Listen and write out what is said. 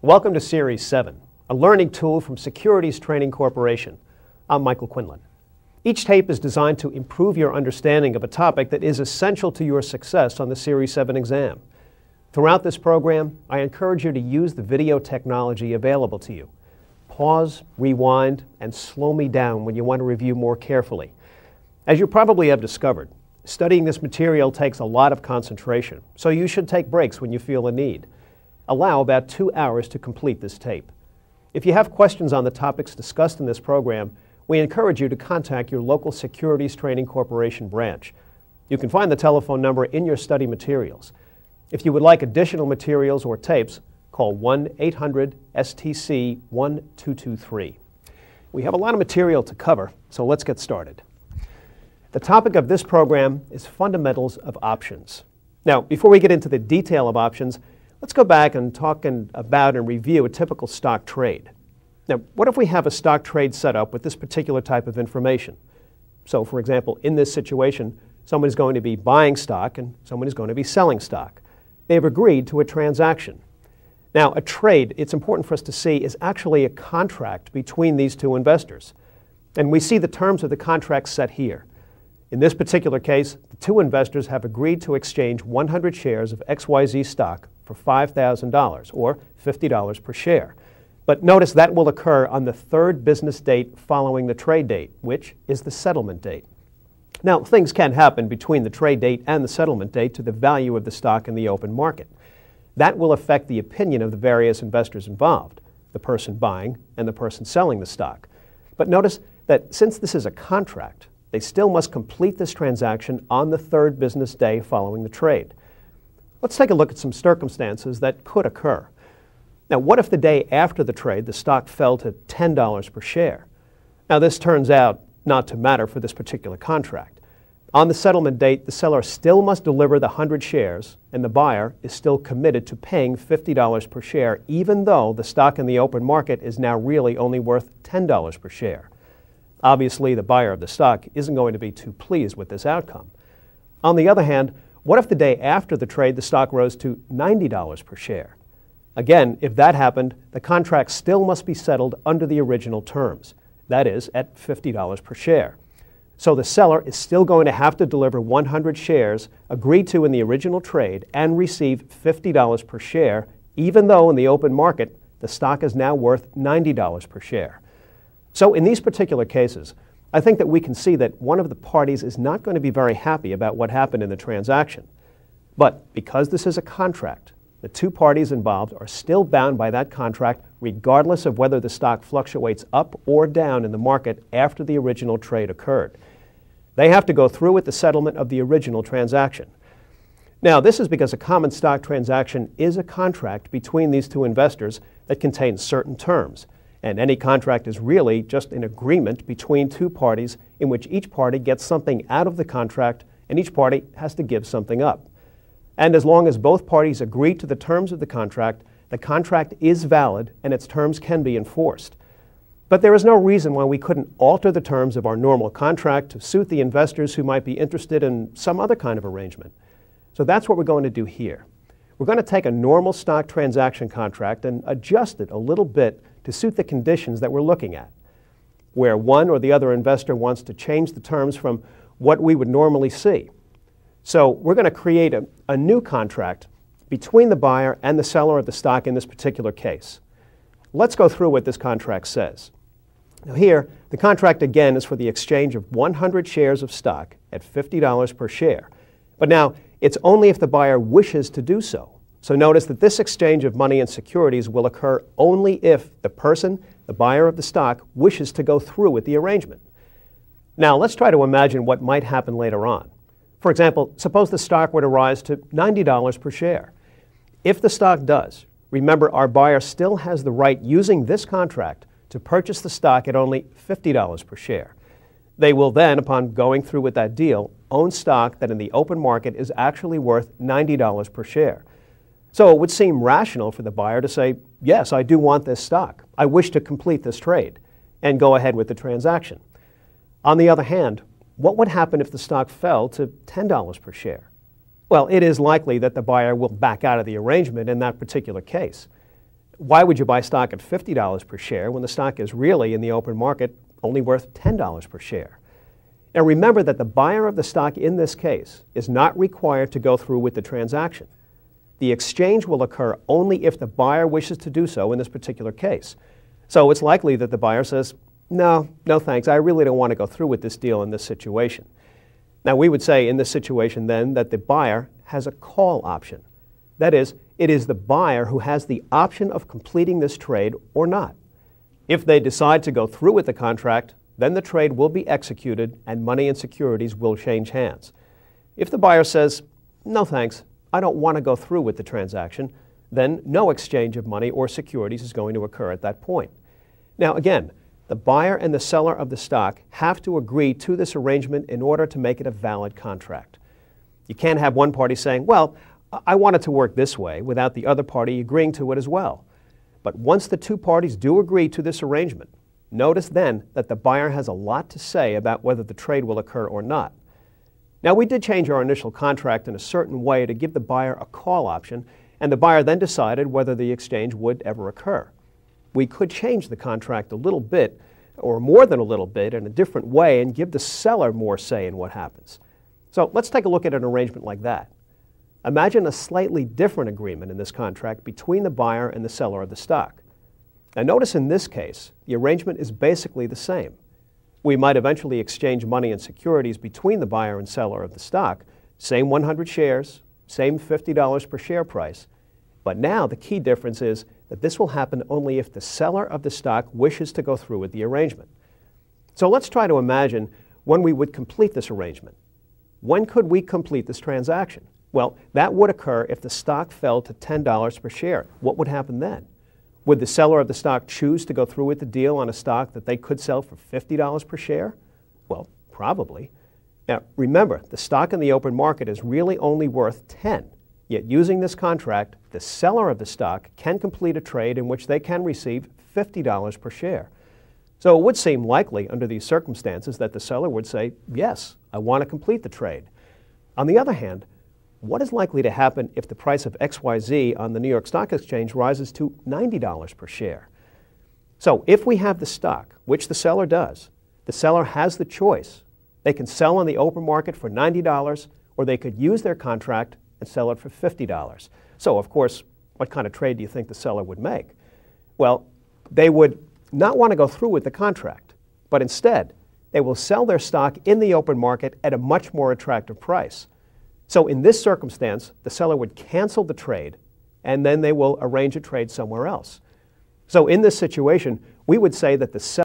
Welcome to Series 7, a learning tool from Securities Training Corporation. I'm Michael Quinlan. Each tape is designed to improve your understanding of a topic that is essential to your success on the Series 7 exam. Throughout this program, I encourage you to use the video technology available to you. Pause, rewind, and slow me down when you want to review more carefully. As you probably have discovered, studying this material takes a lot of concentration, so you should take breaks when you feel a need. Allow about 2 hours to complete this tape. If you have questions on the topics discussed in this program, we encourage you to contact your local Securities Training Corporation branch. You can find the telephone number in your study materials. If you would like additional materials or tapes, call 1-800-STC-1223. We have a lot of material to cover, so let's get started. The topic of this program is fundamentals of options. Now, before we get into the detail of options, let's go back and talk about and review a typical stock trade. Now, what if we have a stock trade set up with this particular type of information? So, for example, in this situation, someone is going to be buying stock and someone is going to be selling stock. They've agreed to a transaction. Now, a trade, it's important for us to see, is actually a contract between these two investors. And we see the terms of the contract set here. In this particular case, the two investors have agreed to exchange 100 shares of XYZ stock for $5,000, or $50 per share. But notice that will occur on the third business date following the trade date, which is the settlement date. Now, things can happen between the trade date and the settlement date to the value of the stock in the open market. That will affect the opinion of the various investors involved, the person buying and the person selling the stock. But notice that since this is a contract, they still must complete this transaction on the third business day following the trade. Let's take a look at some circumstances that could occur. Now, what if the day after the trade the stock fell to $10 per share? Now, this turns out not to matter for this particular contract. On the settlement date, the seller still must deliver the 100 shares, and the buyer is still committed to paying $50 per share, even though the stock in the open market is now really only worth $10 per share. Obviously, the buyer of the stock isn't going to be too pleased with this outcome. On the other hand, what if the day after the trade the stock rose to $90 per share? Again, if that happened, the contract still must be settled under the original terms, that is, at $50 per share. So the seller is still going to have to deliver 100 shares agreed to in the original trade and receive $50 per share, even though in the open market the stock is now worth $90 per share. So in these particular cases, I think that we can see that one of the parties is not going to be very happy about what happened in the transaction. But because this is a contract, the two parties involved are still bound by that contract regardless of whether the stock fluctuates up or down in the market after the original trade occurred. They have to go through with the settlement of the original transaction. Now, this is because a common stock transaction is a contract between these two investors that contains certain terms. And any contract is really just an agreement between two parties in which each party gets something out of the contract and each party has to give something up. And as long as both parties agree to the terms of the contract is valid and its terms can be enforced. But there is no reason why we couldn't alter the terms of our normal contract to suit the investors who might be interested in some other kind of arrangement. So that's what we're going to do here. We're going to take a normal stock transaction contract and adjust it a little bit to suit the conditions that we're looking at, where one or the other investor wants to change the terms from what we would normally see. So we're going to create a new contract between the buyer and the seller of the stock in this particular case. Let's go through what this contract says. Now here, the contract again is for the exchange of 100 shares of stock at $50 per share. But now, it's only if the buyer wishes to do so. So notice that this exchange of money and securities will occur only if the person, the buyer of the stock, wishes to go through with the arrangement. Now let's try to imagine what might happen later on. For example, suppose the stock were to rise to $90 per share. If the stock does, remember our buyer still has the right using this contract to purchase the stock at only $50 per share. They will then, upon going through with that deal, own stock that in the open market is actually worth $90 per share. So it would seem rational for the buyer to say, yes, I do want this stock. I wish to complete this trade, and go ahead with the transaction. On the other hand, what would happen if the stock fell to $10 per share? Well, it is likely that the buyer will back out of the arrangement in that particular case. why would you buy stock at $50 per share when the stock is really in the open market only worth $10 per share? Now remember that the buyer of the stock in this case is not required to go through with the transaction. The exchange will occur only if the buyer wishes to do so in this particular case. So it's likely that the buyer says, no thanks, I really don't want to go through with this deal in this situation. Now we would say in this situation then that the buyer has a call option. That is, it is the buyer who has the option of completing this trade or not. If they decide to go through with the contract, then the trade will be executed and money and securities will change hands. If the buyer says, no thanks, I don't want to go through with the transaction, then no exchange of money or securities is going to occur at that point. Now again, the buyer and the seller of the stock have to agree to this arrangement in order to make it a valid contract. You can't have one party saying, well, I want it to work this way, without the other party agreeing to it as well. But once the two parties do agree to this arrangement, notice then that the buyer has a lot to say about whether the trade will occur or not. Now we did change our initial contract in a certain way to give the buyer a call option, and the buyer then decided whether the exchange would ever occur. We could change the contract a little bit, or more than a little bit, in a different way and give the seller more say in what happens. So let's take a look at an arrangement like that. Imagine a slightly different agreement in this contract between the buyer and the seller of the stock. Now notice in this case, the arrangement is basically the same. We might eventually exchange money and securities between the buyer and seller of the stock, same 100 shares, same $50 per share price. But now the key difference is that this will happen only if the seller of the stock wishes to go through with the arrangement. So let's try to imagine when we would complete this arrangement. When could we complete this transaction? Well, that would occur if the stock fell to $10 per share. What would happen then? Would the seller of the stock choose to go through with the deal on a stock that they could sell for $50 per share? Well, probably. Now, remember, the stock in the open market is really only worth 10. Yet using this contract, the seller of the stock can complete a trade in which they can receive $50 per share. So it would seem likely under these circumstances that the seller would say, yes, I want to complete the trade. On the other hand, what is likely to happen if the price of XYZ on the New York Stock Exchange rises to $90 per share? So if we have the stock, which the seller does, the seller has the choice. They can sell on the open market for $90, or they could use their contract and sell it for $50. So of course, what kind of trade do you think the seller would make? Well, they would not want to go through with the contract, but instead, they will sell their stock in the open market at a much more attractive price. So in this circumstance, the seller would cancel the trade, and then they will arrange a trade somewhere else. So in this situation, we would say that the seller